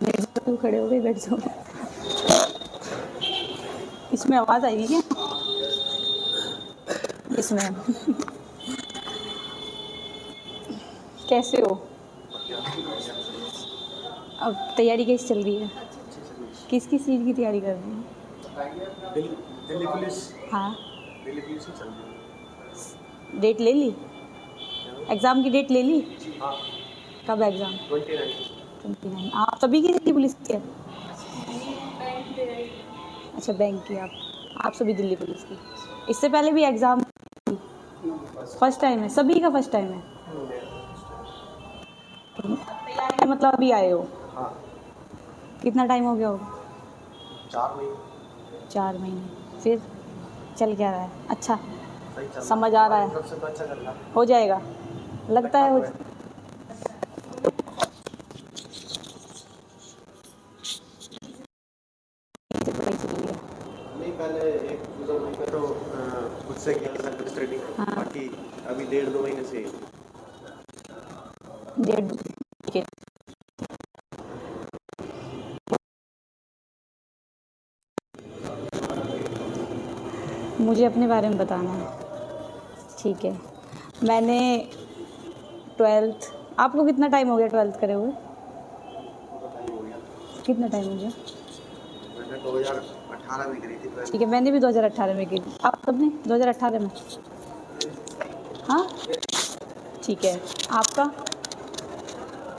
बैठ जाओ, खड़े हो गए, बैठ जाओ। इसमें आवाज़ आएगी क्या? इसमें कैसे हो? अब तैयारी कैसी चल रही है? किस किस चीज़ की तैयारी कर रही हो? दिल्ली पुलिस। हाँ, दिल्ली पुलिस ही चल रही है। डेट ले ली? एग्ज़ाम की डेट ले ली? हाँ, कब एग्ज़ाम? 29। आप सभी की दिल्ली पुलिस की है? अच्छा, बैंक की आप सभी दिल्ली पुलिस की। इससे पहले भी एग्ज़ाम? फर्स्ट टाइम है, सभी का फर्स्ट टाइम है? मतलब अभी आए हो? हाँ, कितना टाइम हो गया होगा? 4 महीने। 4 महीने। फिर चल क्या रहा है? अच्छा, सही चल रहा है। समझ आ रहा है? सबसे तो अच्छा चल रहा है। हो जाएगा, लगता है हो। पढ़ाई चल रही है? नहीं, पहले 1-2 महीने तो खुद से किया था स्टडी। हाँ। बाकी अभी 1.5-2 महीने से। डेढ़, ठीक है। मुझे अपने बारे में बताना है, ठीक है। मैंने 12th, आपको कितना टाइम हो गया 12th करे हुए? टाइम हो गया। कितना टाइम हो गया? मैंने 2018 में करी थी। ठीक है, मैंने भी 2018 में की थी। आप सबने 2018 में? हाँ, ठीक है। आपका?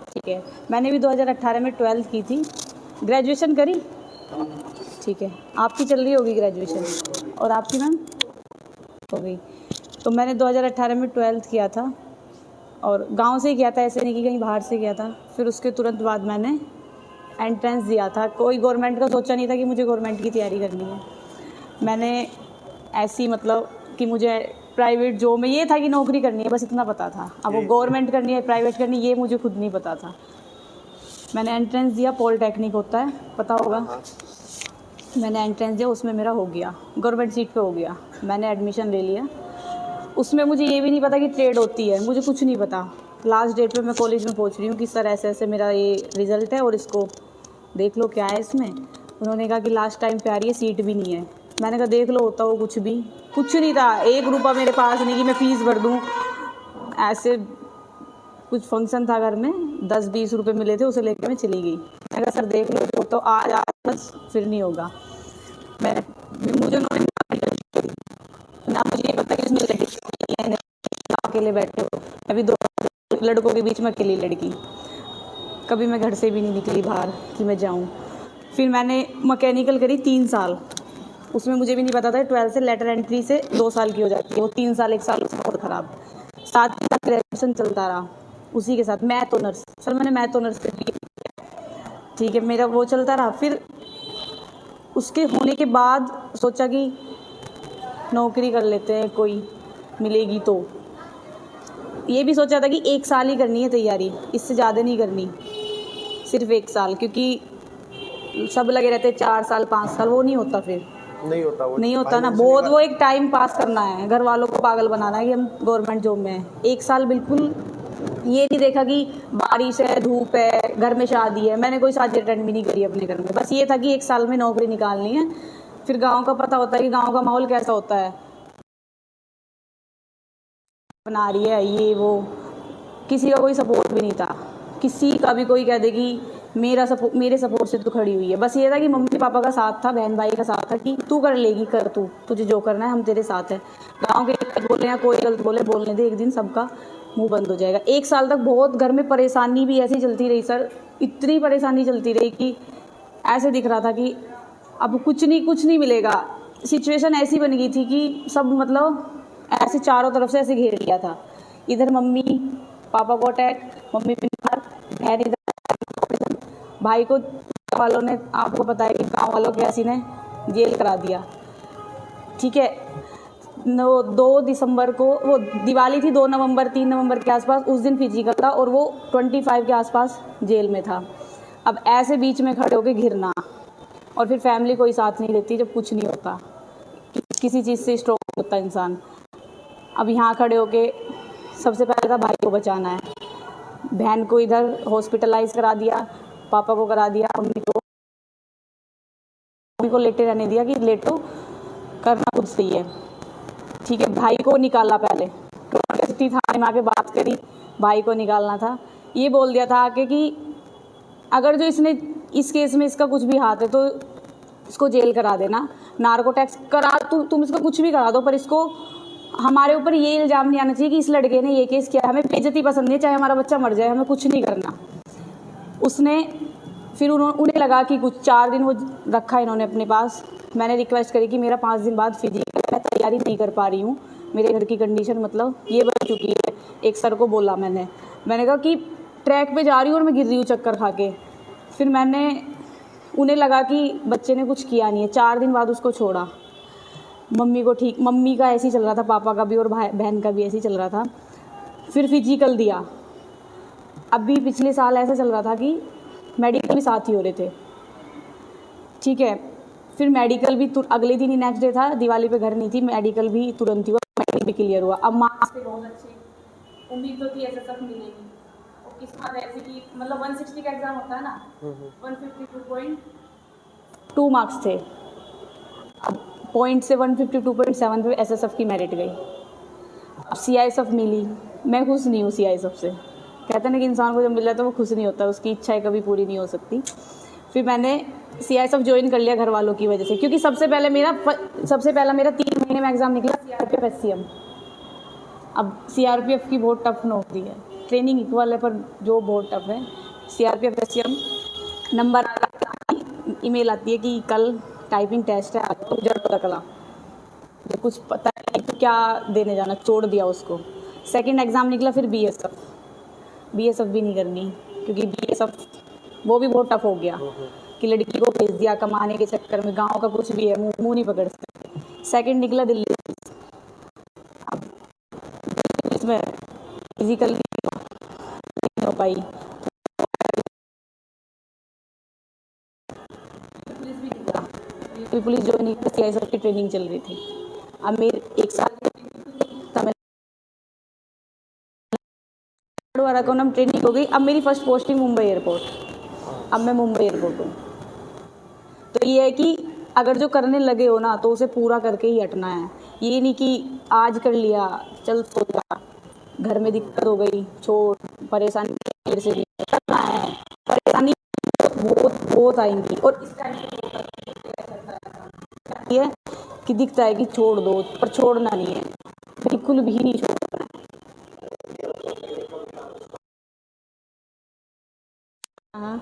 ठीक है, मैंने भी 2018 में 12th की थी। ग्रेजुएशन करी? ठीक है, आपकी चल रही होगी ग्रेजुएशन, और आपकी मैम? हो गई। तो मैंने 2018 में 12th किया था, और गांव से ही किया था, ऐसे नहीं कि कहीं बाहर से किया था। फिर उसके तुरंत बाद मैंने एंट्रेंस दिया था। कोई गवर्नमेंट का सोचा नहीं था कि मुझे गवर्नमेंट की तैयारी करनी है। मैंने ऐसी मतलब कि मुझे प्राइवेट जॉब में ये था कि नौकरी करनी है, बस इतना पता था। अब वो गवर्नमेंट करनी है प्राइवेट करनी है ये मुझे खुद नहीं पता था। मैंने एंट्रेंस दिया, पॉलिटेक्निक होता है, पता होगा। मैंने एंट्रेंस दिया, उसमें मेरा हो गया, गवर्नमेंट सीट पे हो गया। मैंने एडमिशन ले लिया। उसमें मुझे ये भी नहीं पता कि ट्रेड होती है, मुझे कुछ नहीं पता। लास्ट डेट पे मैं कॉलेज में पहुंच रही हूँ कि सर ऐसे ऐसे मेरा ये रिज़ल्ट है और इसको देख लो क्या है इसमें। उन्होंने कहा कि लास्ट टाइम पे आ रही है, सीट भी नहीं है। मैंने कहा देख लो, होता हो कुछ भी। कुछ नहीं था, 1 रुपया मेरे पास नहीं कि मैं फ़ीस भर दूँ। ऐसे कुछ फंक्शन था घर में, 10-20 रुपये मिले थे, उसे लेकर मैं चली गई। मैंने कहा सर देख लो, तो आज बस, फिर नहीं होगा। मुझे उन्होंने ना, मुझे ये पता कि इसमें लड़की अकेले बैठे हो। अभी 2 लड़कों के बीच में अकेली लड़की, कभी मैं घर से भी नहीं निकली बाहर कि मैं जाऊं। फिर मैंने मैकेनिकल करी 3 साल। उसमें मुझे भी नहीं पता था 12th से लेटर एंट्री से 2 साल की हो जाती है, वो 3 साल 1 साल उसमें और ख़राब। साथ ही साथ ग्रेजुएशन चलता रहा उसी के साथ, मैथ ऑनर्स। सर मैंने मैथ ऑनर्स कर लिया, ठीक है, मेरा वो चलता रहा। फिर उसके होने के बाद सोचा कि नौकरी कर लेते हैं, कोई मिलेगी तो। ये भी सोचा था कि 1 साल ही करनी है तैयारी, इससे ज़्यादा नहीं करनी, सिर्फ 1 साल, क्योंकि सब लगे रहते 4 साल 5 साल, वो नहीं होता। फिर नहीं होता, वो नहीं होता ना, बहुत वो एक टाइम पास करना है, घर वालों को पागल बनाना है कि हम गवर्नमेंट जॉब में हैं। 1 साल बिल्कुल ये नहीं देखा कि बारिश है, धूप है, घर में शादी है। मैंने कोई शादी अटेंड भी नहीं करी अपने घर में, बस ये था कि 1 साल में नौकरी निकालनी है। फिर गाँव का पता होता है कि गाँव का माहौल कैसा होता है, बना रही है ये वो, किसी का कोई सपोर्ट भी नहीं था। किसी का भी कोई कह दे कि मेरे सपोर्ट से तू खड़ी हुई है, बस ये था कि मम्मी पापा का साथ था, बहन भाई का साथ था कि तू कर लेगी, कर, तू तुझे जो करना है हम तेरे साथ है। गांव के गलत बोले या कोई गलत बोले, बोलने दे, एक दिन सबका मुंह बंद हो जाएगा। 1 साल तक बहुत घर में परेशानी भी ऐसी चलती रही सर, इतनी परेशानी चलती रही कि ऐसे दिख रहा था कि अब कुछ नहीं मिलेगा। सिचुएशन ऐसी बन गई थी कि सब मतलब ऐसे चारों तरफ से ऐसे घेर लिया था। इधर मम्मी पापा को अटैक, मम्मी बीमार, बहन इधर, भाई को वालों ने, आपको पता है कि गाँव वालों के ऐसी ने जेल करा दिया, ठीक है। 2 दिसंबर को वो दिवाली थी, 2 नवंबर 3 नवंबर के आसपास, उस दिन फिजिकल था और वो 25 के आसपास जेल में था। अब ऐसे बीच में खड़े होके घिरना, और फिर फैमिली कोई साथ नहीं लेती जब कुछ नहीं होता, किसी चीज़ से स्ट्रॉन्ग होता इंसान। अब यहाँ खड़े होके सबसे पहले था भाई को बचाना है, बहन को इधर हॉस्पिटलाइज करा दिया, पापा को करा दिया, मम्मी को लेटे रहने दिया कि लेटो, करना खुद सही है। ठीक है, भाई को निकाला, पहले थाने में आके बात करी, भाई को निकालना था। ये बोल दिया था आके कि अगर जो इसने इस केस में इसका कुछ भी हाथ है तो इसको जेल करा देना, नार्को टैक्स करा, तुम इसको कुछ भी करा दो, पर इसको हमारे ऊपर ये इल्ज़ाम नहीं आना चाहिए कि इस लड़के ने ये केस किया। हमें बेइज्जती पसंद नहीं है, चाहे हमारा बच्चा मर जाए, हमें कुछ नहीं करना। उसने फिर उन्हें लगा कि कुछ 4 दिन वो रखा इन्होंने अपने पास। मैंने रिक्वेस्ट करी कि मेरा 5 दिन बाद फिजिकल, मैं तैयारी नहीं कर पा रही हूँ, मेरे घर की कंडीशन मतलब ये बन चुकी है। एक सर को बोला मैंने कहा कि ट्रैक पे जा रही हूँ और मैं गिर रही हूँ चक्कर खा के। फिर उन्हें लगा कि बच्चे ने कुछ किया नहीं है। 4 दिन बाद उसको छोड़ा। मम्मी का ऐसे ही चल रहा था, पापा का भी और बहन का भी ऐसे ही चल रहा था। फिर फिजिकल दिया। अभी पिछले साल ऐसा चल रहा था कि मेडिकल भी साथ ही हो रहे थे। ठीक है, फिर मेडिकल भी अगले दिन ही नेक्स्ट डे था, दिवाली पे घर नहीं थी, मेडिकल भी तुरंत हुआ, मेडिकल भी क्लियर हुआ। अब मार्क्स पे बहुत अच्छे, उम्मीद तो थी एसएसएफ मिलेगी। और किस्मत ऐसी कि मतलब 160 का एग्जाम होता है ना, 152.2 मार्क्स थे। अब पॉइंट से 152.7 पे एसएसएफ की मेरिट गई। अब सीआईएसएफ मिली, मैं खुश नहीं हूँ सीआईएसएफ से। कहते हैं ना कि इंसान को जब मिल जाता है वो खुश नहीं होता, उसकी इच्छाएं कभी पूरी नहीं हो सकती। फिर मैंने सीआईएसएफ ज्वाइन कर लिया घर वालों की वजह से, क्योंकि सबसे पहला मेरा 3 महीने में एग्ज़ाम निकला सीआरपीएफ एससीएम। अब सीआरपीएफ की बहुत टफ नौकरी है, ट्रेनिंग इक्वल है पर जो बहुत टफ है। सीआरपीएफ एससीएम नंबर ईमेल आती है कि कल टाइपिंग टेस्ट है, आपको रिजल्ट पता चला, कुछ पता नहीं तो क्या देने जाना, छोड़ दिया उसको। सेकंड एग्ज़ाम निकला फिर बीएसएफ भी नहीं करनी, क्योंकि बीएसएफ वो भी बहुत टफ हो गया कि लड़की को भेज दिया कमाने के चक्कर में, गांव का कुछ भी है मुंह नहीं पकड़ सकते। सेकंड निकला दिल्ली। अब इसमें फिजिकल नहीं हो पाई, पुलिस जो नहीं कर, सीआईएसएफ की ट्रेनिंग चल रही थी। अब मेरे 1 साल तमिलनाडु ट्रेनिंग हो गई। अब मेरी फर्स्ट पोस्टिंग मुंबई एयरपोर्ट, अब मैं मुंबई एयरपोर्ट हूँ। तो ये है कि अगर जो करने लगे हो ना तो उसे पूरा करके ही हटना है। ये नहीं कि आज कर लिया चल सोचा, घर में दिक्कत हो गई छोड़, परेशानी मेरे से करना है, परेशानी बहुत आएंगी। और इस टाइम ये कि दिखता है कि छोड़ दो, पर छोड़ना नहीं है, बिल्कुल भी नहीं छोड़ना है। हाँ,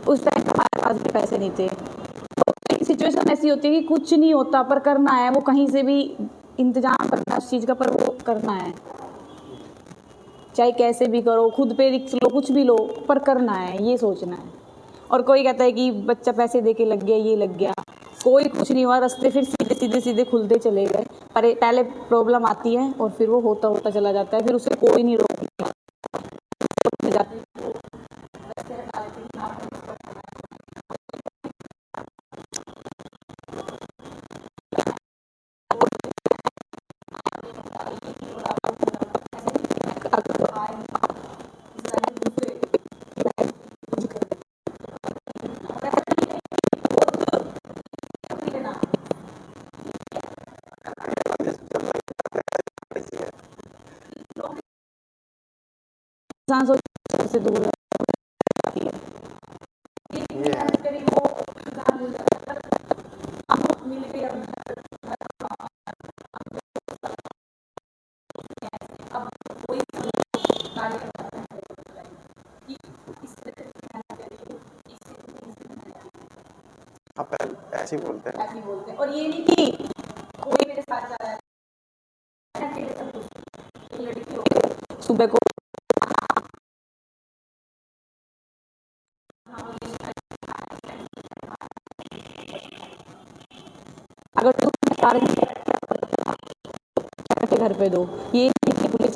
उस टाइम हमारे पास भी पैसे नहीं थे। तो सिचुएशन ऐसी होती है कि कुछ नहीं होता पर करना है, वो कहीं से भी इंतजाम करना है उस चीज़ का, पर वो करना है, चाहे कैसे भी करो, खुद पे रिस्क लो, कुछ भी लो, पर करना है, ये सोचना है। और कोई कहता है कि बच्चा पैसे दे के लग गया, ये लग गया, कोई कुछ नहीं हुआ, रास्ते फिर सीधे खुलते चले गए। पर पहले प्रॉब्लम आती है और फिर वो होता चला जाता है, फिर उसे कोई नहीं रोक से दूर रहती है। ऐसे ही बोलते हैं। और ये नहीं कि कोई मेरे साथ जा रहा है, सुबह को अगर तुम घर पे दो, ये पुलिस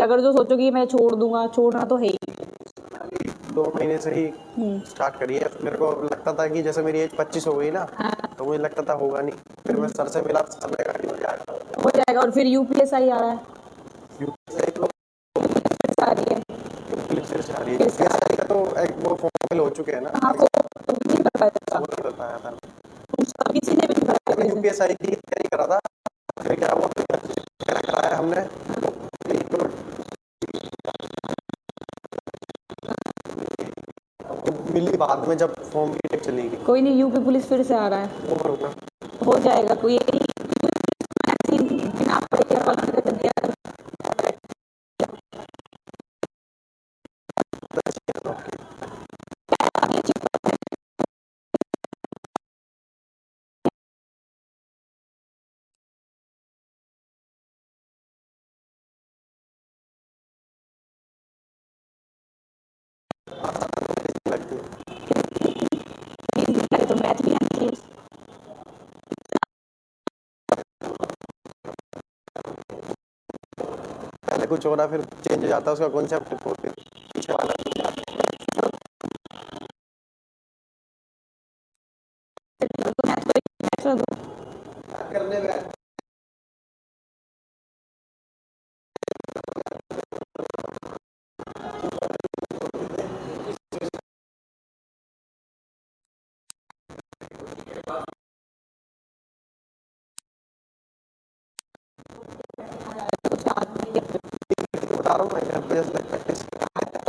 अगर जो सोचो कि मैं छोड़ दूंगा, छोड़ना तो है ही। 2 महीने से ही स्टार्ट करी है। मेरे को लगता था कि जैसे मेरी एज 25 हो गई ना, तो मुझे लगता था होगा नहीं। फिर मैं सर से मिला, सर ने कहा कि हो जाएगा। हो जाएगा। और फिर यूपीएसआई आ रहा है, यूपीएसआई तो आ रही है। यूपीएसआई का तो एक वो फॉर्म फिल हो चुके हैं ना। हाँ, तो नहीं कर पाया था, वो नहीं कर पाया था। किसी ने भी नहीं कराया था। यूपीएसआई की तैयारी करा था, फिर क्या हुआ, कराया हमने तो मिली बाद में, जब फॉर्म की डेट चली गई। कोई नहीं, यूपी पुलिस फिर से आ रहा है, वो करूँगा। हो जाएगा। कोई बिना पढ़े वाला कर दिया। तो मैथ भी आनी चाहिए। पहले कुछ हो रहा, फिर चेंज हो जाता है उसका कॉन्सेप्ट, फिर पीछे वाला करने में। बता रहा हूँ मैं, घर पे जैसे प्रैक्टिस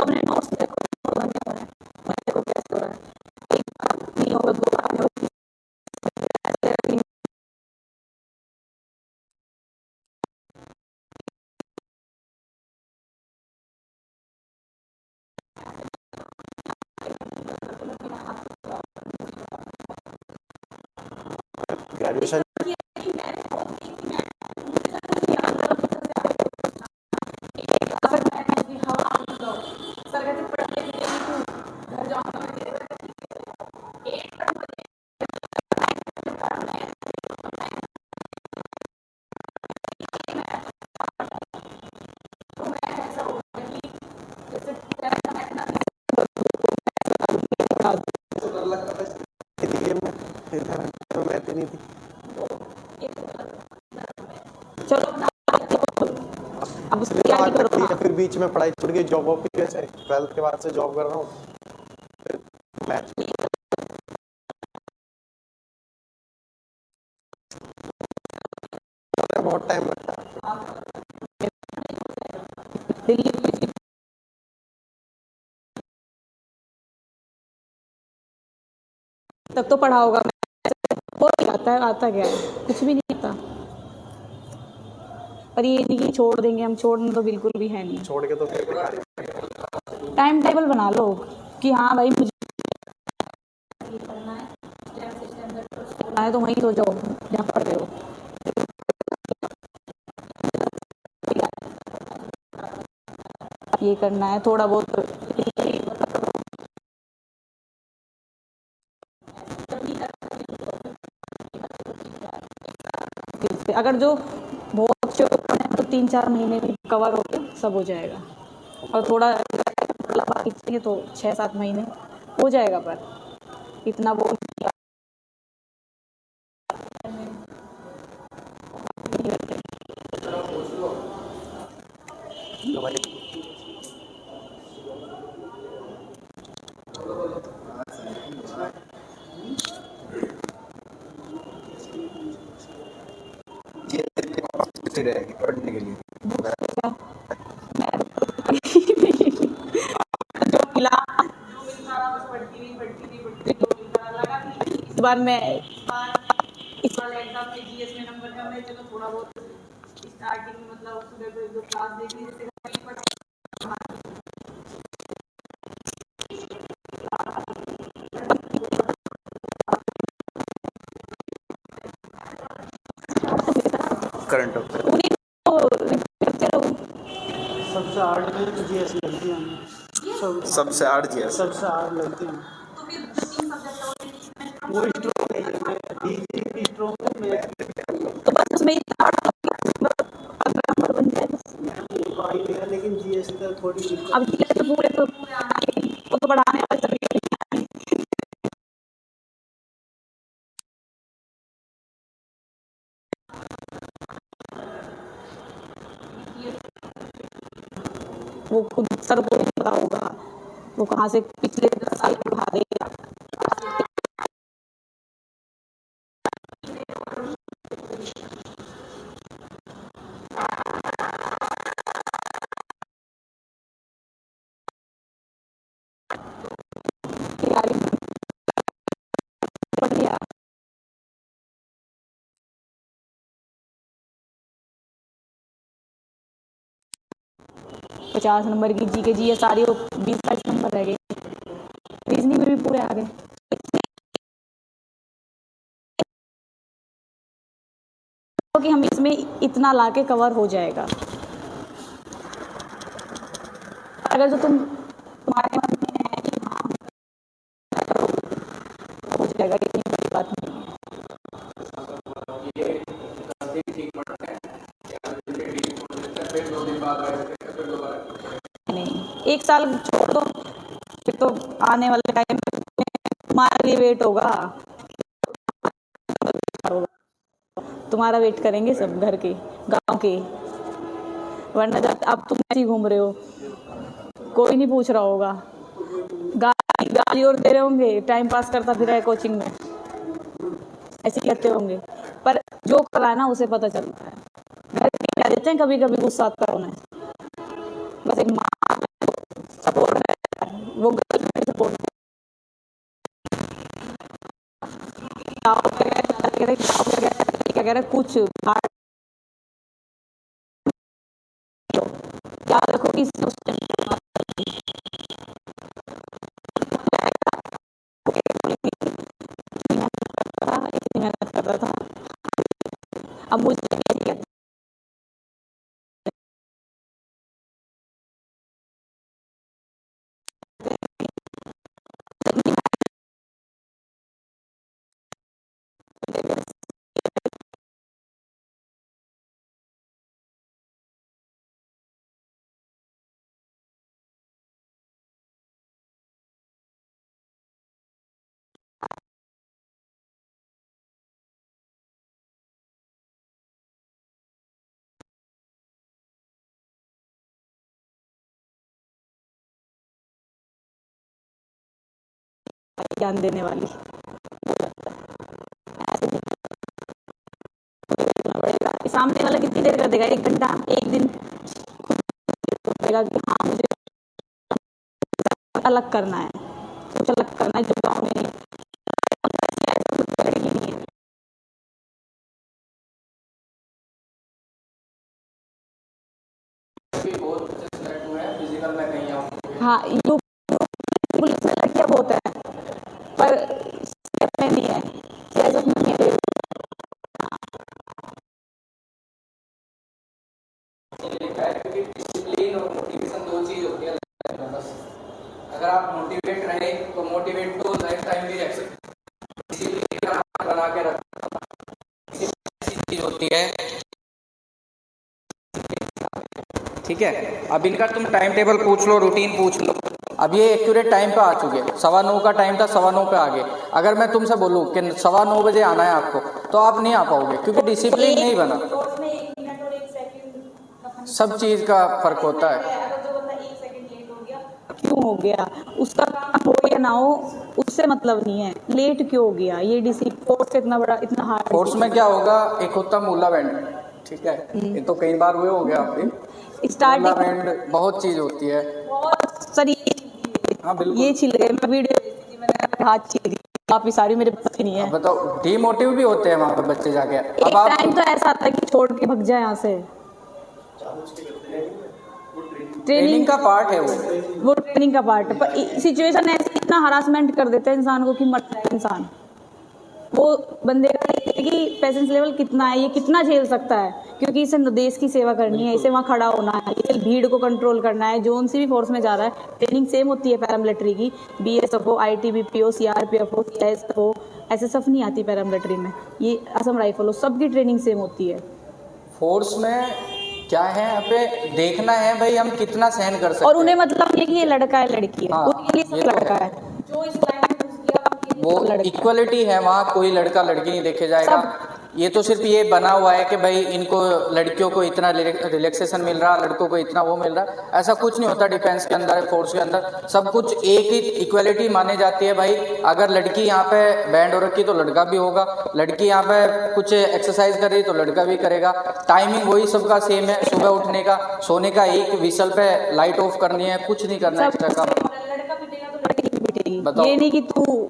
अपने नोट्स देखो, मेरे को कैसे हो रहा है। एक बार नहीं होगा, 2 बार नहीं होगा, ग्रेजुएशन तो मैं नहीं थी। चलो अब उसकी तैयारी करो। हाँ। फिर बीच में पढ़ाई छूट गई, जॉब वॉब की वजह से 12th के बाद से जॉब कर रहा हूँ। मैच बहुत टाइम लगता है। दिल्ली तक तो पढ़ा होगा, वो नहीं आता है, आता क्या है, कुछ भी नहीं आता। पर ये नहीं कि छोड़ देंगे हम, छोड़ना तो बिल्कुल भी है नहीं। छोड़ के तो फिर टाइम टेबल बना लो कि हाँ भाई मुझे करना है, तो वहीं सो जाओ जहाँ पढ़ रहे हो। ये करना है थोड़ा बहुत। अगर जो बहुत तो 3-4 महीने में कवर हो के सब हो जाएगा, और थोड़ा बाकी चाहिए तो 6-7 महीने हो जाएगा, पर इतना वो तो भाई ये रहेगी पढ़ने के लिए। जो मिला इस बार मैं इस बार एग्जाम में जीएस में नंबर कम है, चलो थोड़ा बहुत स्टार्टिंग में मतलब सुबह को 1-2 क्लास देख ली, जैसे करंट अफेयर पूरी तो सबसे हार्ड में तो जीएस लगती है। सबसे हार्ड जीएस सबसे हार्ड लगती है। वो स्ट्रोक में तो बस उसमें नंबर बन जाए बस। लेकिन थोड़ी सी अब GS तो पूरे तो वो तो पढ़ाने वाले सभी वो खुद सर को नहीं पता होगा वो कहाँ से पिछले 10 साल के उठा देगा। तैयारी पढ़ लिया 50 नंबर की जी के जी सारी 20-22 नंबर रह गए। रीजनिंग में भी पूरे आ गए। तो कि हम इसमें इतना लाके कवर हो जाएगा। अगर जो तुम्हारे मन में है कि हाँ हो जाएगा, इतनी बड़ी बात नहीं है। नहीं, एक साल छोड़ दो फिर तो आने वाले टाइम में तुम्हारे लिए वेट होगा, तुम्हारा वेट करेंगे सब घर के गांव के। वरना जब अब तुम ऐसे ही घूम रहे हो कोई नहीं पूछ रहा होगा, गाली और दे रहे होंगे, टाइम पास करता फिर है कोचिंग में, ऐसे ही करते होंगे। पर जो करा है ना उसे पता चलता है। घर के कह देते हैं कभी कभी गुस्सा आता है उन्हें, बस एक माँ सपोर्ट है वो सपोर्ट क्या कह रहे कुछ याद रखो कि मेहनत करता था। अब मुझे ज्ञान देने वाली सामने वाला कितनी देर कर देगा, 1 घंटा 1 दिन कि हाँ मुझे अलग करना है, कुछ अलग करना है जो गाँव में नहीं। हाँ पुलिस में लड़कियां बहुत है पर में नहीं है, सियासत में नहीं है। डिसिप्लिन और मोटिवेशन 2 चीज होती है बस। अगर आप मोटिवेट रहे तो मोटिवेट तो लाइफ टाइम भी रह सकते, डिसिप्लिन बना के रखना चीज होती है। ठीक है, अब इनका तुम टाइम टेबल पूछ लो, रूटीन पूछ लो। अब ये एक्यूरेट टाइम पे आ चुके, 9:15 का टाइम था, 9:15 पे आ गए। अगर मैं तुमसे बोलूँ कि 9:15 बजे आना है आपको, तो आप नहीं आ पाओगे क्योंकि डिसिप्लिन नहीं बना। सब चीज का फर्क होता है। क्यों हो गया उसका काम हो या ना हो उससे मतलब नहीं है, लेट क्यों हो गया ये डिसिप्लिन कोर्स इतना बड़ा इतना हार्ड। कोर्स में क्या होगा, एक होता मूला बैंड, ठीक है, ये तो कई बार हुए हो गया आपके स्टार्टिंग बैंड, बहुत चीज होती है, बहुत सारी। हाँ बिल्कुल, ये छिल गए, मैं वीडियो मैंने हाथ छिल गई काफी सारी, मेरे पास नहीं है। बताओ डीमोटिव भी होते हैं वहाँ पे बच्चे जाके। अब आप टाइम तो ऐसा आता है कि छोड़ के भग जाए यहाँ से। ट्रेनिंग का पार्ट है वो ट्रेनिंग का पार्ट है, पर सिचुएशन ऐसे इतना हरासमेंट कर देते हैं इंसान को कि मरता है इंसान। वो बंदे का कि पेशेंस लेवल कितना है, ये कितना झेल सकता है, क्योंकि इसे देश की सेवा करनी है, इसे वहाँ खड़ा होना है, इसे भीड़ को कंट्रोल करना है। जोन सी भी फोर्स में जा रहा है, ट्रेनिंग सेम होती है पैरामिलिट्री की, BSF हो, ITBP हो, CRPF हो, CISF हो, SSF नहीं आती पैरामिलिट्री में, ये असम राइफल हो, सबकी ट्रेनिंग सेम होती है। फोर्स में क्या है यहाँ पे देखना है भाई हम कितना सहन कर सकते और उन्हें हैं। मतलब ये कि ये लड़का है लड़की है, हाँ, उनके लिए ये सब तो लड़का है। है। जो इस लाइन में घुस गया उनके लिए वो सब लड़का है। इक्वलिटी है वहाँ, कोई लड़का लड़की नहीं देखे जाएगा। ये तो सिर्फ ये बना हुआ है कि भाई इनको लड़कियों को इतना रिलैक्सेशन मिल रहा, लड़कों को इतना वो मिल रहा, ऐसा कुछ नहीं होता। डिफेंस के अंदर, फोर्स के अंदर सब कुछ एक ही इक्वलिटी मानी जाती है भाई। अगर लड़की यहाँ पे बैंड हो रखी तो लड़का भी होगा, लड़की यहाँ पे कुछ एक्सरसाइज कर रही तो लड़का भी करेगा। टाइमिंग वही सबका सेम है, सुबह उठने का, सोने का, एक विसल पे लाइट ऑफ करनी है, कुछ नहीं करना एक्स्ट्रा काम। लड़का पिटेगा तो लड़की भी पिटेगी। बताओ। ये नहीं कि तू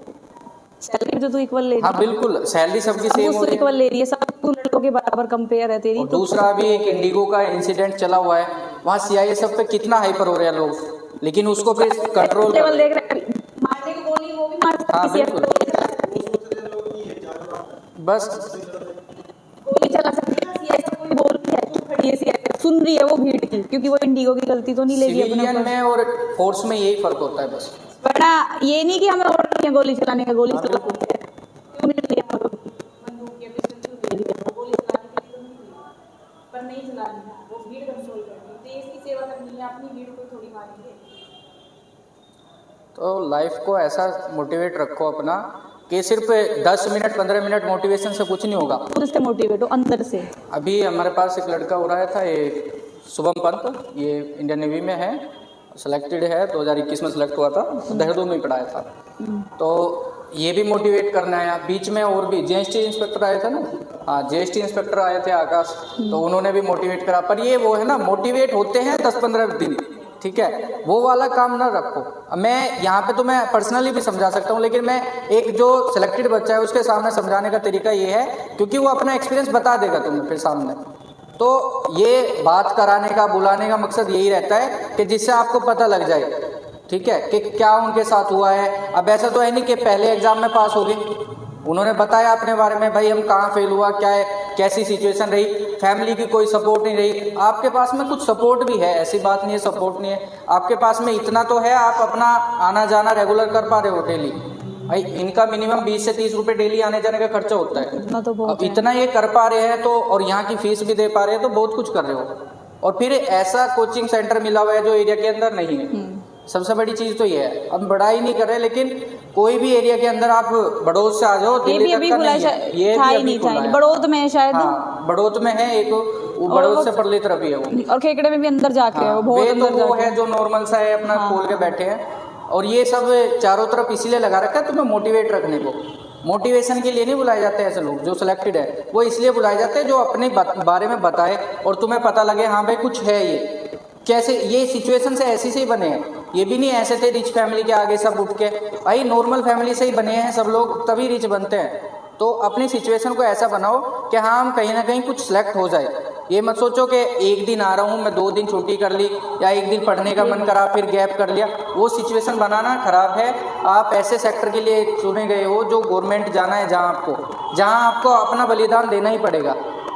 सैलरी तो तू इक्वल ले रही हाँ बिल्कुल, सैलरी सबकी सेम है, होती है। इक्वल ले रही है, सब तू लड़कों के बराबर कंपेयर है तेरी। और दूसरा भी एक इंडिगो का इंसिडेंट चला हुआ है, वहाँ CISF पे कितना हाइपर हो रहे हैं लोग, लेकिन उसको फिर कंट्रोल लेवल देख रहे हैं, मारने की गोली वो भी मार सकती हाँ है, बिल्कुल, बस गोली चला सकती है। CISF कोई बोल रही है, चुप खड़ी है, CISF सुन रही है वो भीड़ की, क्योंकि वो इंडिगो की गलती तो नहीं लेगी अपने सिविलियन ऊपर। में और फोर्स में यही फर्क होता है बस। वरना ये नहीं कि हमें ऑर्डर नहीं है गोली चलाने का, गोली चला सकते हैं। क्यों नहीं लिया बंदूक या पिस्टल क्यों ले लिया? गोली चलाने के लिए तो नहीं लिया, पर नहीं चलानी है, वो भीड़ कंट्रोल करनी है, देश की सेवा करनी है, अपनी भीड़ को थोड़ी मारेंगे। तो लाइफ को ऐसा मोटिवेट रखो अपना कि सिर्फ 10 मिनट 15 मिनट मोटिवेशन से कुछ नहीं होगा। खुद से मोटिवेट हो अंदर से। अभी हमारे पास एक लड़का हो रहा था, ये शुभम पंत, ये इंडियन नेवी में है, सिलेक्टेड है, 2021 में सिलेक्ट हुआ था, देहरादून में पढ़ाया था। तो ये भी मोटिवेट करना है। बीच में और भी GST इंस्पेक्टर आए थे ना, हाँ GST इंस्पेक्टर आए थे आकाश, तो उन्होंने भी मोटिवेट करा। पर ये वो है ना, मोटिवेट होते हैं 10-15 दिन, ठीक है, वो वाला काम ना रखो। मैं यहाँ पे तो मैं पर्सनली भी समझा सकता हूँ, लेकिन मैं एक जो सिलेक्टेड बच्चा है उसके सामने समझाने का तरीका ये है, क्योंकि वो अपना एक्सपीरियंस बता देगा तुम्हें फिर सामने। तो ये बात कराने का, बुलाने का मकसद यही रहता है कि जिससे आपको पता लग जाए, ठीक है, कि क्या उनके साथ हुआ है। अब ऐसा तो है नहीं कि पहले एग्जाम में पास हो गए, उन्होंने बताया अपने बारे में, भाई हम कहाँ फेल हुआ, क्या है, कैसी सिचुएशन रही, फैमिली की कोई सपोर्ट नहीं रही। आपके पास में कुछ सपोर्ट भी है, ऐसी बात नहीं है सपोर्ट नहीं है, आपके पास में इतना तो है, आप अपना आना जाना रेगुलर कर पा रहे हो डेली। भाई इनका मिनिमम 20 से 30 रुपए डेली आने जाने का खर्चा होता है। इतना तो बहुत अब इतना ये कर पा रहे हैं तो, और यहाँ की फीस भी दे पा रहे हैं, तो बहुत कुछ कर रहे हो। और फिर ऐसा कोचिंग सेंटर मिला हुआ है जो एरिया के अंदर नहीं है, सबसे बड़ी चीज़ तो ये है। अब बड़ाई नहीं कर रहे, लेकिन कोई भी एरिया के अंदर आप बड़ौद से आ जाओ, ये भी अभी खुला है, ये था भी ही अभी नहीं, खुला था है। बड़ौद में है शायद। हाँ बड़ौद में है एक, वो बड़ौद से परली तरफ ही है वो। और खेकड़े में भी अंदर जाके है, वो बहुत वे अंदर तो वो जाके है जो नॉर्मल सा है, अपना खोल के बैठे हैं। और ये सब चारों तरफ इसीलिए लगा रखा है तुम्हें मोटिवेट रखने को। मोटिवेशन के लिए नहीं बुलाए जाते ऐसे लोग जो सिलेक्टेड है, वो इसलिए बुलाए जाते हैं जो अपने बारे में बताए और तुम्हें पता लगे हाँ भाई कुछ है। ये कैसे, ये सिचुएशन से ऐसे से ही बने हैं, ये भी नहीं ऐसे थे रिच फैमिली के आगे सब उठ के, भाई नॉर्मल फैमिली से ही बने हैं सब लोग, तभी रिच बनते हैं। तो अपनी सिचुएशन को ऐसा बनाओ कि हाँ हम कहीं ना कहीं कुछ सेलेक्ट हो जाए। ये मत सोचो कि एक दिन आ रहा हूँ मैं, 2 दिन छुट्टी कर ली, या एक दिन पढ़ने का मन करा फिर गैप कर लिया। वो सिचुएशन बनाना खराब है। आप ऐसे सेक्टर के लिए चुने गए हो जो गवर्नमेंट जाना है, जहाँ आपको अपना बलिदान देना ही पड़ेगा,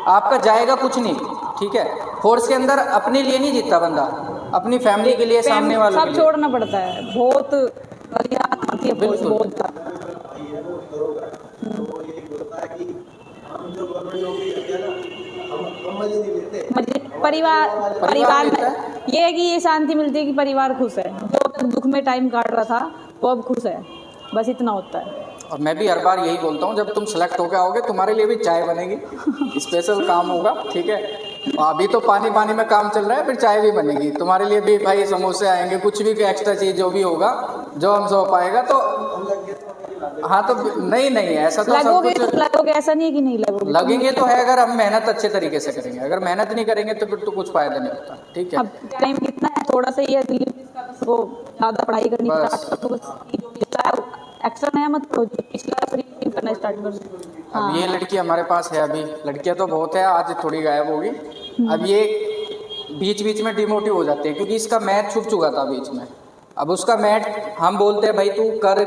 आपका जाएगा कुछ नहीं, ठीक है। फोर्स के अंदर अपने लिए नहीं जीतता बंदा, अपनी फैमिली के लिए, सामने वालों के सब लिए। छोड़ना पड़ता है, बहुत बलिदान होती है, बिल्कुल। बहुत परिवार मिलता में ये है कि ये शांति मिलती है कि परिवार खुश है, जो तक दुख में टाइम काट रहा था वो अब खुश है, बस इतना होता है। और मैं भी हर बार यही बोलता हूँ, जब तुम सेलेक्ट होकर आओगे तुम्हारे लिए भी चाय बनेगी, स्पेशल काम होगा, ठीक है। अभी तो पानी पानी में काम चल रहा है, फिर चाय भी बनेगी तुम्हारे लिए भी, भाई समोसे आएंगे, कुछ भी एक्स्ट्रा चीज़ जो भी होगा जो हम सो पाएगा। तो हाँ तो नहीं ऐसा तो सब लगोगे कुछ तो लगोगे, ऐसा नहीं है कि नहीं लगोगे, लगेंगे तो है, अगर हम मेहनत अच्छे तरीके से करेंगे। अगर मेहनत नहीं करेंगे तो फिर तो कुछ फायदा नहीं होता, ठीक है। अब टाइम कितना है, थोड़ा सा ही है, दिल्ली पुलिस का बस वो ज़्यादा पढ़ाई करनी बस। स्टार्ट करो, जो पिछला एक्स्ट्रा नया मत करो, जो पिछला करना स्टार्ट करो। अब ये लड़की हमारे पास है, अभी लड़कियां तो बहुत है, आज थोड़ी गायब होगी। अब ये बीच में डिमोटिव हो जाते हैं क्योंकि इसका मैथ छूट चुका था बीच में। अब उसका मैथ हम बोलते हैं भाई तू कर,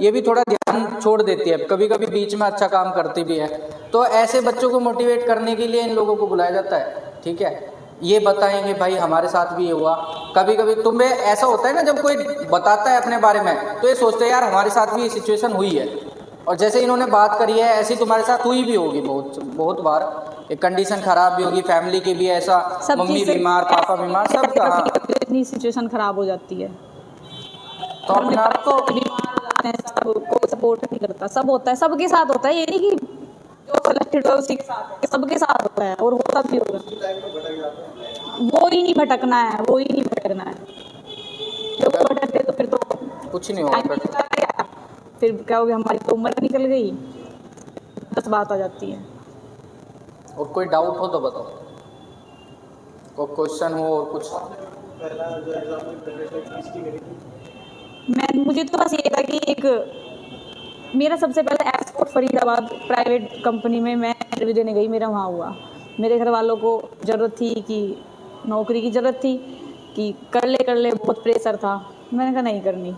ये भी थोड़ा ध्यान छोड़ देती है, कभी कभी बीच में अच्छा काम करती भी है। तो ऐसे बच्चों को मोटिवेट करने के लिए इन लोगों को बुलाया जाता है, ठीक है। ये बताएंगे भाई हमारे साथ भी ये हुआ। कभी कभी तुम्हें ऐसा होता है ना, जब कोई बताता है अपने बारे में तो ये सोचते हैं यार हमारे साथ भी ये सिचुएशन हुई है, और जैसे इन्होंने बात करी है ऐसी तुम्हारे साथ हुई भी होगी बहुत बार। कंडीशन खराब भी होगी, फैमिली की भी ऐसा, सब मम्मी चीज़ से- बीमार, पापा बीमार, सब कहा इतनी सिचुएशन खराब हो जाती है तो अपने आप को कोई सपोर्ट नहीं करता। सब होता है, सबके साथ होता है, ये नहीं कि जो सेलेक्टेड हो उसी के साथ, सबके साथ होता है और होता भी होगा। वो ही नहीं भटकना है, वो ही नहीं भटकना है। जो भटकते तो फिर तो कुछ नहीं होगा फिर। फिर क्या हो गया, हमारी तो उम्र निकल गई, बस बात आ जाती है। और कोई डाउट हो तो बताओ, कोई क्वेश्चन हो और कुछ। मुझे तो बस ये था कि एक मेरा सबसे पहले एक्सपोर्ट फरीदाबाद प्राइवेट कंपनी में मैं इंटरव्यू देने गई, मेरा वहाँ हुआ। मेरे घर वालों को ज़रूरत थी कि नौकरी की ज़रूरत थी कि कर ले, बहुत प्रेशर था। मैंने कहा नहीं करनी,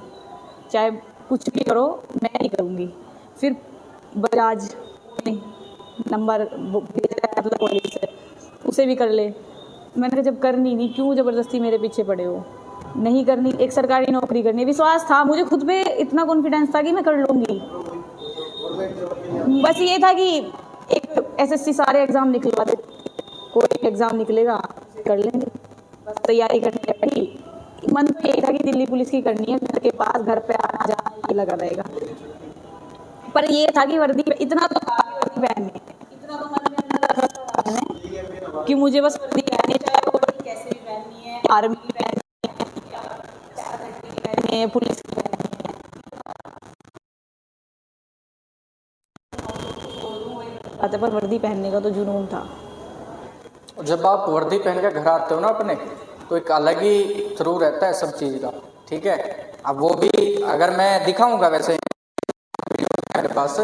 चाहे कुछ भी करो मैं नहीं करूँगी। फिर बजाज नंबर कॉलेज से उसे भी कर ले। मैंने कहा जब करनी नहीं, क्यों ज़बरदस्ती मेरे पीछे पड़े हो। नहीं करनी, एक सरकारी नौकरी करनी। विश्वास था मुझे खुद पे, इतना कॉन्फिडेंस था कि मैं कर लूँगी। बस ये था कि एक एसएससी सारे एग्ज़ाम निकलवा दे, कोई एग्ज़ाम निकलेगा कर लेंगे, बस तैयारी करनी पड़ी। मन तो यही था कि दिल्ली पुलिस की करनी है, घर के पास, घर पे आना जाना ये लगा रहेगा। पर ये था कि वर्दी इतना तो वर्दी पहननी, इतना तो मन में अंदर रखा था कि मुझे बस वर्दी पहननी, चाहे वो वर्दी कैसे भी पहननी है, आर्मी की पहननी है, पुलिस की पहननी है, पर वर्दी पहनने का तो जुनून था। जब आप वर्दी पहन के घर आते हो ना अपने, तो एक अलग ही थ्रू रहता है सब चीज़ का, ठीक है। अब वो भी अगर मैं दिखाऊंगा वैसे मेरे पास,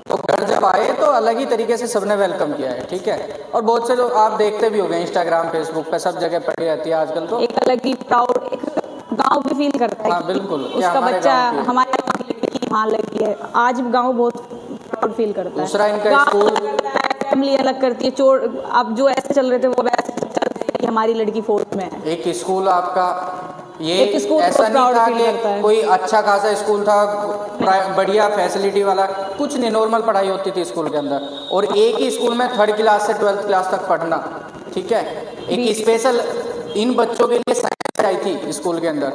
तो घर जब आए तो अलग ही तरीके से सबने वेलकम किया है, ठीक है। और बहुत से लोग आप देखते भी होंगे इंस्टाग्राम फेसबुक पे सब जगह पड़ी रहती है आजकल, तो एक अलग ही प्राउड, एक गांव भी फील करता है। हाँ बिल्कुल, उसका बच्चा हमारे वहाँ लगी है, आज गांव बहुत प्राउड फील करता है। दूसरा इनका स्कूल, फैमिली अलग करती है, चोर अब जो ऐसे चल रहे थे वो वैसे चल रहे हैं कि हमारी लड़की फोर्थ में है। एक स्कूल आपका ये एक स्कूल ऐसा तो नहीं था feel करता है। कि कोई अच्छा खासा स्कूल था, बढ़िया फैसिलिटी वाला, कुछ नहीं, नॉर्मल पढ़ाई होती थी स्कूल के अंदर। और एक ही स्कूल में 3rd क्लास से 12th क्लास तक पढ़ना, ठीक है। एक स्पेशल इन बच्चों के लिए साइंस आई थी स्कूल के अंदर।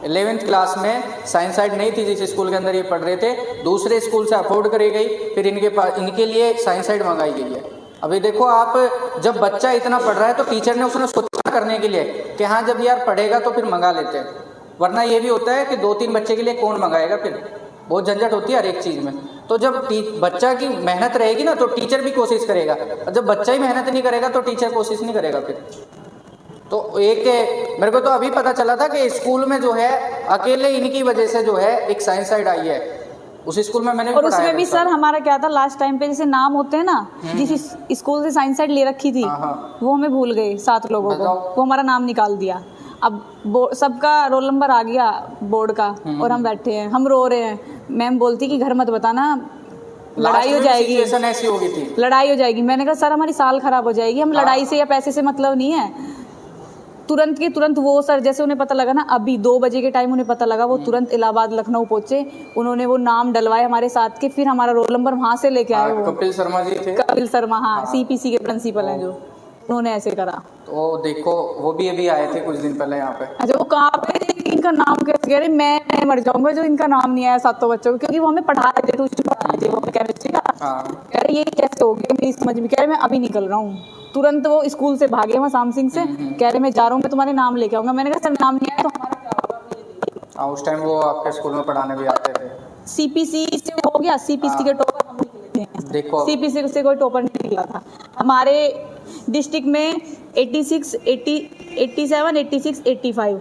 11th क्लास में साइंस साइड नहीं थी जिस स्कूल के अंदर ये पढ़ रहे थे, दूसरे स्कूल से अफोर्ड करी गई, फिर इनके पास इनके लिए साइंस साइड मंगाई गई है। अभी देखो आप, जब बच्चा इतना पढ़ रहा है तो टीचर ने उसने सोचा करने के लिए कि हाँ जब यार पढ़ेगा तो फिर मंगा लेते हैं, वरना ये भी होता है कि 2-3 बच्चे के लिए कौन मंगाएगा, फिर बहुत झंझट होती है हर एक चीज़ में। तो जब बच्चा की मेहनत रहेगी ना तो टीचर भी कोशिश करेगा, और जब बच्चा ही मेहनत नहीं करेगा तो टीचर कोशिश नहीं करेगा फिर। तो एक मेरे को तो अभी पता चला था कि स्कूल में जो है अकेले इनकी वजह से जो है एक साइंस साइड आई है उस स्कूल में, मैंने और उसमें भी सर हमारा क्या था लास्ट टाइम पे, जैसे नाम होते हैं ना, जिस स्कूल से साइंस साइड ले रखी थी वो हमें भूल गए 7 लोगों को, वो हमारा नाम निकाल दिया। अब सबका रोल नंबर आ गया बोर्ड का और हम बैठे हैं, हम रो रहे हैं। मैम बोलती कि घर मत बताना, लड़ाई हो जाएगी, ऐसी हो गई थी, लड़ाई हो जाएगी। मैंने कहा सर हमारी साल खराब हो जाएगी, हम लड़ाई से या पैसे से मतलब नहीं है। तुरंत के तुरंत वो सर, जैसे उन्हें पता लगा ना, अभी 2 बजे के टाइम उन्हें पता लगा, वो तुरंत इलाहाबाद लखनऊ पहुंचे, उन्होंने वो नाम डलवाए हमारे साथ के, फिर हमारा रोल नंबर वहां से लेके आए। वो कपिल शर्मा जी थे, कपिल शर्मा, हाँ सीपीसी के प्रिंसिपल हैं जो, उन्होंने ऐसे करा। तो देखो वो भी अभी आए थे कुछ दिन पहले यहाँ पे। अच्छा वो कहाँ पे, इनका नाम कैसे कह रहे, मैं मर जाऊंगा जो इनका नाम नहीं आया 7 बच्चों को, क्योंकि वो हमें पढ़ा रहे थे, ट्यूशन पढ़ा रहे थे वो केमिस्ट्री का। कह रहे ये कैसे हो गया, मेरी समझ में, कह रहे मैं अभी निकल रहा हूँ। तुरंत वो स्कूल से भागे वहाँ शाम सिंह से, कह रहे मैं जा रहा हूँ, मैं तुम्हारे नाम लेके आऊंगा। मैंने कहा सर नाम नहीं आया तो हमारा क्या होगा। हाँ उस टाइम वो आपके स्कूल में पढ़ाने भी आते थे। सीपीसी से हो गया, सीपीसी के टॉपर हम निकले थे, देखो सीपीसी से कोई टॉपर नहीं निकला था। हमारे डिस्ट्रिक्ट में 86, 80, 87, 86, 85,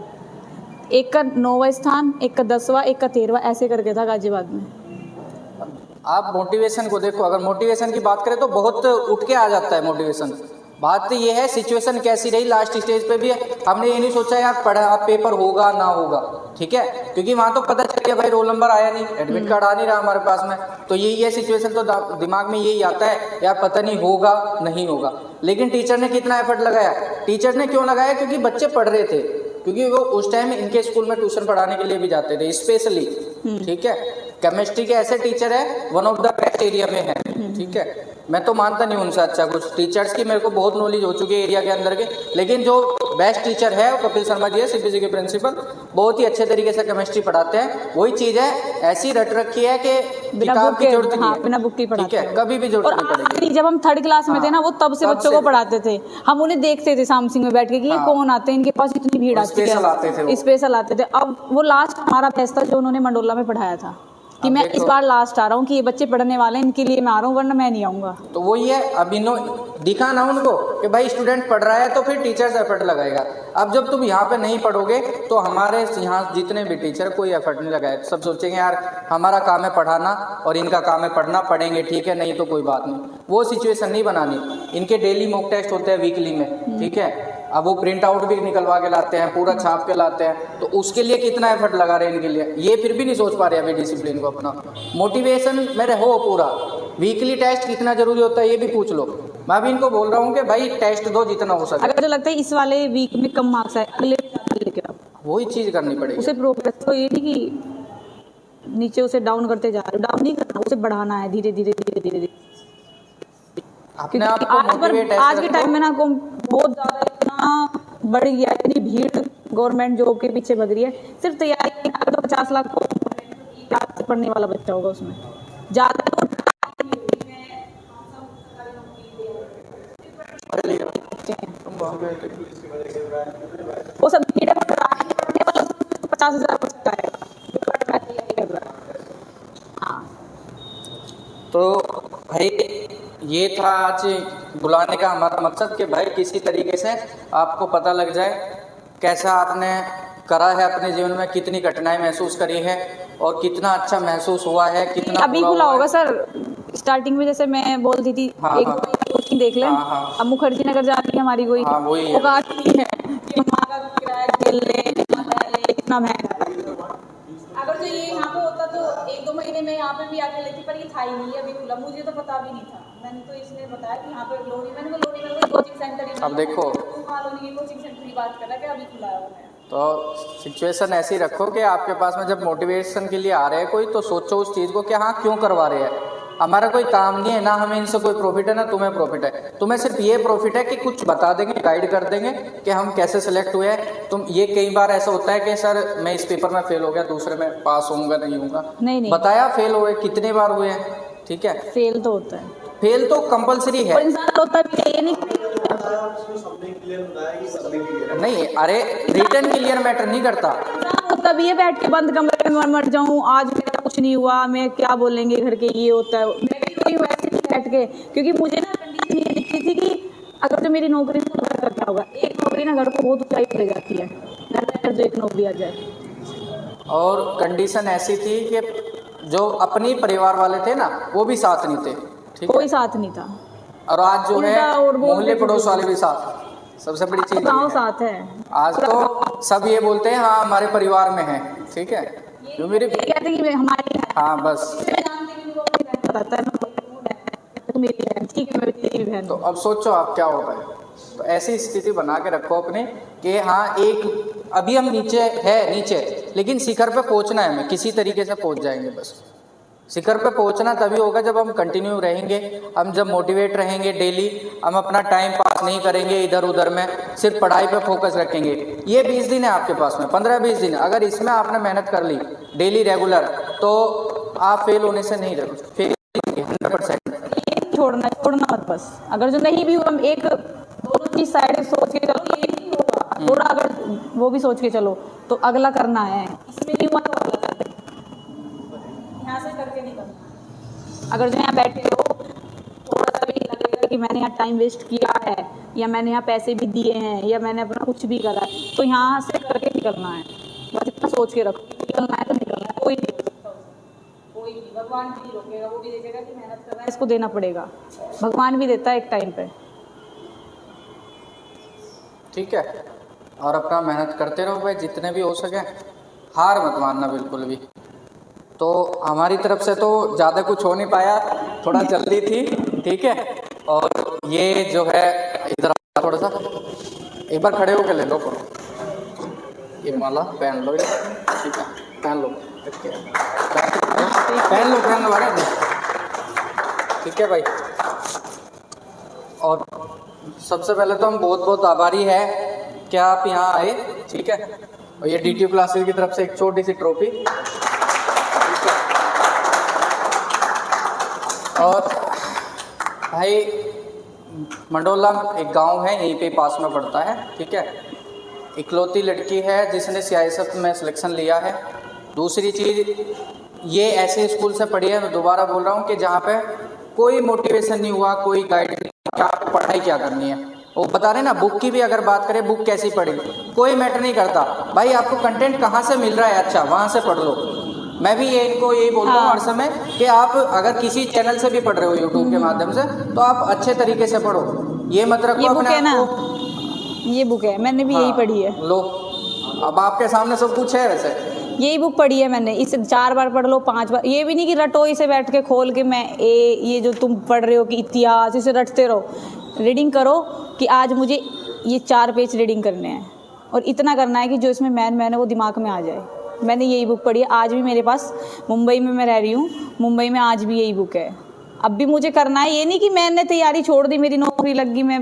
एक का 9वां स्थान, एक का 10वां, एक का 13वां, ऐसे करके था गाजियाबाद में। आप मोटिवेशन को देखो, अगर मोटिवेशन की बात करें तो बहुत उठ के आ जाता है मोटिवेशन। बात तो ये है सिचुएशन कैसी रही, लास्ट स्टेज पे भी हमने ये नहीं सोचा यार पढ़ा पेपर होगा ना होगा, ठीक है, क्योंकि वहाँ तो पता चल गया भाई रोल नंबर आया नहीं, एडमिट कार्ड आ नहीं रहा हमारे पास में, तो ये सिचुएशन तो दिमाग में यही आता है यार पता नहीं होगा नहीं होगा। लेकिन टीचर ने कितना एफर्ट लगाया, टीचर ने क्यों लगाया, क्योंकि बच्चे पढ़ रहे थे, क्योंकि वो उस टाइम इनके स्कूल में ट्यूशन पढ़ाने के लिए भी जाते थे स्पेशली, ठीक है। केमिस्ट्री के ऐसे टीचर है one of the best area में है, ठीक है। मैं तो मानता नहीं उनसे अच्छा कुछ। टीचर्स की मेरे को बहुत नॉलेज हो चुकी है एरिया के अंदर के, लेकिन जो बेस्ट टीचर है वो कपिल शर्मा जी है, सीबीएसई के प्रिंसिपल, बहुत ही अच्छे तरीके से केमिस्ट्री पढ़ाते हैं। वही चीज़ है, ऐसी रट रखी है कि बिना किताब बुक की के, जरूरत नहीं हाँ, है, बिना बुक के ठीक पढ़ाते है, हैं। कभी भी जरूरत और नहीं पड़ेगी। आखिरी जब हम 3rd क्लास में थे ना, वो तब से तब बच्चों से। को पढ़ाते थे। हम उन्हें देखते थे सामसिंग में बैठ के कि ये हाँ। कौन आते हैं, इनके पास इतनी भीड़ आती है। स्पेशल आते थे वो। स्पेशल आते थे। अब वो लास्ट हमारा फेस्ट था जो उन्होंने मंडोला में पढ़ाया था, कि अब मैं देखो। इस बार लास्ट आ रहा हूँ, कि ये बच्चे पढ़ने वाले हैं, इनके लिए मैं आ रहा हूँ, वरना मैं नहीं आऊँगा। तो वही है, अब इन्हों दिखा ना उनको कि भाई स्टूडेंट पढ़ रहा है तो फिर टीचर्स एफर्ट लगाएगा। अब जब तुम यहाँ पे नहीं पढ़ोगे तो हमारे यहाँ जितने भी टीचर कोई एफर्ट नहीं लगाए, सब सोचेंगे यार हमारा काम है पढ़ाना और इनका काम है पढ़ना, पढ़ेंगे ठीक है, नहीं तो कोई बात नहीं। वो सिचुएशन नहीं बनानी। इनके डेली मॉक टेस्ट होते हैं वीकली में, ठीक है। अब वो प्रिंट आउट भी निकलवा के लाते हैं, पूरा छाप के लाते हैं, तो उसके लिए कितना एफर्ट लगा रहे हैं इनके लिए, ये फिर भी नहीं सोच पा रहे अभी डिसिप्लिन को अपना। मोटिवेशन में रहो पूरा। वीकली टेस्ट कितना जरूरी होता है ये भी पूछ लो। मैं भी इनको बोल रहा हूँ कि भाई टेस्ट दो जितना हो सके। अगर जो लगता है इस वाले वीक में कम मार्क्स आए, अगले लेके आओ। वही चीज़ करनी पड़ेगी। उसे प्रोग्रेस, तो ये नहीं कि नीचे उसे डाउन करते जा रहे, डाउन नहीं करना, उसे बढ़ाना है धीरे धीरे धीरे धीरे धीरे। अपने आप को आज मोटिवेट आज के टाइम में ना बहुत ज़्यादा इतना बढ़ गया है, इतनी भीड़ गवर्नमेंट जॉब के पीछे भग रही है। सिर्फ तैयारी तो 50 लाख से पढ़ने वाला बच्चा होगा उसमें ज़्यादा। वो सब भीड़ है, 50,000 बच्चा है। हाँ, तो भाई ये था आज बुलाने का हमारा मकसद कि भाई किसी तरीके से आपको पता लग जाए कैसा आपने करा है अपने जीवन में, कितनी कठिनाई महसूस करी है और कितना अच्छा महसूस हुआ है, कितना अभी बुरा खुला हुआ होगा है। सर। स्टार्टिंग में जैसे मैं बोलती थी हाँ, एक हाँ। कोचिंग देख लें। हाँ, हाँ। अब मुखर्जी नगर जा रही है हमारी कोई, हाँ, वही है। वो काटती है कि वहाँ का किराया झेल ले, इतना महंगा है। अगर जो ये यहाँ पे होता तो 1-2 महीने में यहाँ पे भी आके लेती, पर ये था ही नहीं, अभी खुला, मुझे तो पता भी नहीं था। मैंने तो इसने बताया कि यहाँ पे लोनी, मैंने वो लोनी में कोई कोचिंग सेंटर ही नहीं। अब देखो। लोनी की कोचिंग सेंटर की बात कर रहा है कि अभी खुला है वो नया। तो सिचुएशन ऐसी रखो कि आपके पास में जब मोटिवेशन के लिए आ रहे हैं कोई, तो सोचो उस चीज़ को कि हाँ क्यों करवा रहे हैं। हमारा कोई काम नहीं है, ना हमें इनसे कोई प्रॉफिट है ना तुम्हें प्रॉफिट है। तुम्हें सिर्फ ये प्रॉफिट है कि कुछ बता देंगे, गाइड कर देंगे कि हम कैसे सेलेक्ट हुए हैं। तुम ये कई बार ऐसा होता है कि सर मैं इस पेपर में फेल हो गया, दूसरे में पास होऊंगा नहीं होऊंगा, नहीं बताया फेल हुए, कितने बार हुए हैं, ठीक है। फेल तो होता है, फेल तो कंपलसरी है। और इंसान होता भी है, ये नहीं नहीं, अरे रिटर्न क्लियर मैटर नहीं करता। होता भी है बैठ के बंद कमरे में मर जाऊं, आज मेरा कुछ नहीं हुआ, मैं क्या बोलेंगे घर के, ये होता है। मैं भी वही वैसे ही बैठ के, क्योंकि मुझे ना कंडीशन ये दिखती थी कि अगर जो मेरी नौकरी तो घर का क्या होगा। एक नौकरी ना घर को बहुत ऊंचाई ले जाती है, घर में अगर जो एक नौकरी आ जाए। और कंडीशन ऐसी थी कि जो अपनी परिवार वाले थे ना वो भी साथ नहीं थे, ठीक है। कोई साथ नहीं था, और आज जो है उल्टा और बोलते मोहल्ले थे पड़ोस वाले भी साथ। सबसे बड़ी चीज गाँव ये है। साथ है। आज तो सब ये बोलते हैं हाँ हमारे परिवार में है, ठीक है। जो मेरी ये कहते हैं कि हमारी हाँ बस। बताता है तो मेरी बहन, ठीक है मैं तेरी भी बहन तो हूँ। अब सोचो आप क्या होगा। तो ऐसी स्थिति बना के रखो अपने कि हाँ एक अभी हम नीचे लेकिन शिखर पे पहुंचना है, हमें किसी तरीके से पहुंच जाएंगे। बस शिखर पे पहुंचना तभी होगा जब हम कंटिन्यू रहेंगे, हम जब मोटिवेट रहेंगे डेली, हम अपना टाइम पास नहीं करेंगे इधर उधर में, सिर्फ पढ़ाई पे फोकस रखेंगे। ये 20 दिन है आपके पास में, 15-20 दिन, अगर इसमें आपने मेहनत कर ली डेली रेगुलर, तो आप फेल होने से नहीं रहो, फेल 100%। छोड़ना मत बस। अगर जो नहीं भी हुआ, हम एक दोनों चीज साइड सोच के चलो, ये नहीं होगा थोड़ा, अगर वो भी सोच के चलो तो अगला करना है। इसमें नहीं हुआ तो अगला करते, यहाँ से करके नहीं करना। अगर जो यहाँ बैठे हो थोड़ा सा भी लगेगा कि मैंने यहाँ टाइम वेस्ट किया है, या मैंने यहाँ पैसे भी दिए हैं, या मैंने अपना कुछ भी करा है, तो यहाँ से करके निकलना है। बस इतना सोच के रखो, निकलना है तो निकलना है। कोई नहीं, भगवान भी रोकेगा, वो भी देखेगा कि मेहनत कर रहा है, इसको देना पड़ेगा। भगवान भी देता है एक टाइम पे, ठीक है। और अपना मेहनत करते रहो भाई, जितने भी हो सके, हार मत मानना बिल्कुल भी। तो हमारी तरफ से तो ज़्यादा कुछ हो नहीं पाया, थोड़ा जल्दी थी, ठीक है। और ये जो है इधर थोड़ा सा एक बार खड़े होकर ले लो, ये माला पहन लो, ठीक है, पहन लो, पहन लो, ठीक है भाई। और सबसे पहले तो हम बहुत बहुत आभारी है कि आप यहाँ आए, ठीक है। और ये DTU क्लासेस की तरफ से एक छोटी सी ट्रॉफी, ठीक है। और भाई मंडोला एक गांव है, यहीं पे पास में पड़ता है, ठीक है। इकलौती लड़की है जिसने CISF में सिलेक्शन लिया है। दूसरी चीज़, ये ऐसे स्कूल से पढ़ी है, मैं दोबारा बोल रहा हूँ, कि जहाँ पे कोई मोटिवेशन नहीं हुआ, कोई गाइड नहीं कि आपको पढ़ाई क्या करनी है। वो बता रहे ना, बुक की भी अगर बात करें, बुक कैसी पढ़ी, कोई मैटर नहीं करता भाई, आपको कंटेंट कहाँ से मिल रहा है, अच्छा वहाँ से पढ़ लो। मैं भी इनको यही बोलता हूँ हर समय कि आप अगर किसी चैनल से भी पढ़ रहे हो यूट्यूब के माध्यम से, तो आप अच्छे तरीके से पढ़ो। ये मत रखो अपने आप को, ये बुक है, मैंने भी यही पढ़ी है। लो, अब आपके सामने सब कुछ है। वैसे यही बुक पढ़ी है मैंने, इसे 4 बार पढ़ लो, 5 बार, ये भी नहीं कि रटो इसे बैठ के खोल के। मैं ये जो तुम पढ़ रहे हो कि इतिहास, इसे रटते रहो। रीडिंग करो कि आज मुझे ये 4 पेज रीडिंग करने हैं, और इतना करना है कि जो इसमें मैन है वो दिमाग में आ जाए। मैंने यही बुक पढ़ी है। आज भी मेरे पास, मुंबई में मैं रह रही हूँ, मुंबई में आज भी यही बुक है। अब भी मुझे करना है, ये नहीं कि मैंने तैयारी छोड़ दी, मेरी नौकरी लग गई, मैं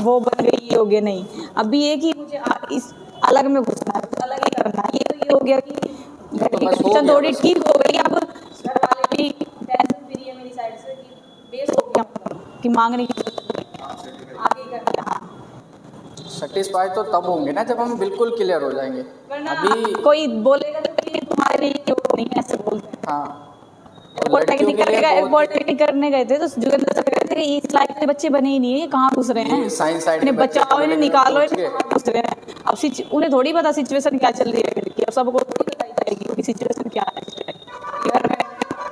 वो बन गई, ये हो गया, नहीं। अब भी ये कि मुझे इस अलग में घुसना है, तो अलग ही करना है। ये तो ये हो गया कि कंडीशन थोड़ी ठीक हो गई, अब घर वाले भी टेंशन फ्री है मेरी साइड से कि बेस हो गया कि मांगने की आगे करना। सेटिस्फाई तो तब होंगे ना जब हम बिल्कुल क्लियर हो जाएंगे। अभी कोई बोलेगा तो ये तुम्हारे लिए क्यों नहीं, ऐसे बोलते हैं। हाँ, पॉलिटेक्निक करने गए थे तो जोगिंदर सर कहते थे इस लायक के बच्चे बने ही नहीं है, ये कहाँ घुस रहे हैं, साइंस साइड इन्हें बचाओ, इन्हें निकालो, इन्हें घुस रहे हैं। अब उन्हें थोड़ी पता सिचुएशन क्या चल रही है, अब सबको थोड़ी बताई जाएगी कि सिचुएशन क्या है, घर में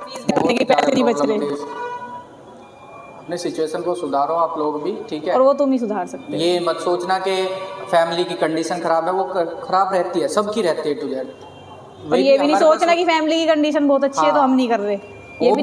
फीस भरने के पैसे नहीं बच रहे। अपने सिचुएशन को सुधारो आप लोग भी, ठीक है। और वो तुम ही सुधार सकते हो। ये मत सोचना कि फैमिली की कंडीशन खराब है, वो खराब रहती है, सबकी रहती है टू जेड। और ये भी नहीं सोचना कि फैमिली की कंडीशन बहुत अच्छी है तो हम नहीं कर रहे।